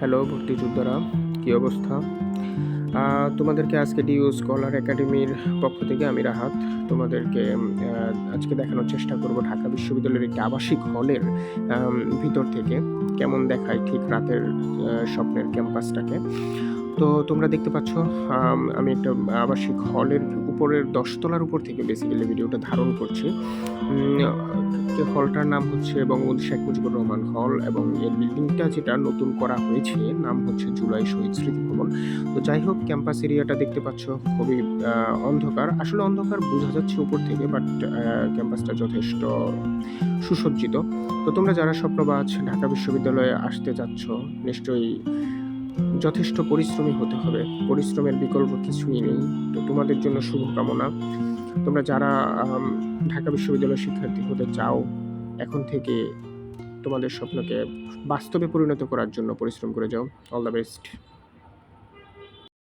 Hello ভর্তি যোদ্ধারা, কী অবস্থা? তোমাদেরকে আজকে ডিউ স্কলার একাডেমির পক্ষ থেকে আমি রাহাত তোমাদেরকে আজকে দেখানোর চেষ্টা করব ঢাকা বিশ্ববিদ্যালয়ের একটি আবাসিক হলের ভিতর থেকে কেমন দেখায় ঠিক রাতের স্বপ্নের ক্যাম্পাসটাকে। তো তোমরা দেখতে পাচ্ছ আমি একটা আবাসিক হলের উপরের 10 তলার উপর থেকে বেসিক্যালি ভিডিওটা ধারণ করছি। হলটার নাম হচ্ছে বঙ্গবন্ধু শেখ মুজিবুর রহমান হল এবং এর বিল্ডিংটা যেটা নতুন করা হয়েছে নাম হচ্ছে জুলাই শহীদ স্মৃতি ভবন। তো যাই হোক, ক্যাম্পাস এরিয়াটা দেখতে পাচ্ছ খুবই অন্ধকার, আসলে অন্ধকার বোঝা যাচ্ছে উপর থেকে, বাট ক্যাম্পাসটা যথেষ্ট সুসজ্জিত। তো তোমরা যারা স্বপ্নবাজ ঢাকা বিশ্ববিদ্যালয়ে আসতে যাচ্ছ, নিশ্চয়ই যথেষ্ট পরিশ্রমী হতে হবে, পরিশ্রমের বিকল্প কিছুই নেই। তো তোমাদের জন্য শুভকামনা। তোমরা যারা ঢাকা বিশ্ববিদ্যালয়ের শিক্ষার্থী হতে চাও, এখন থেকে তোমাদের স্বপ্নকে বাস্তবে পরিণত করার জন্য পরিশ্রম করে যাও। All the best.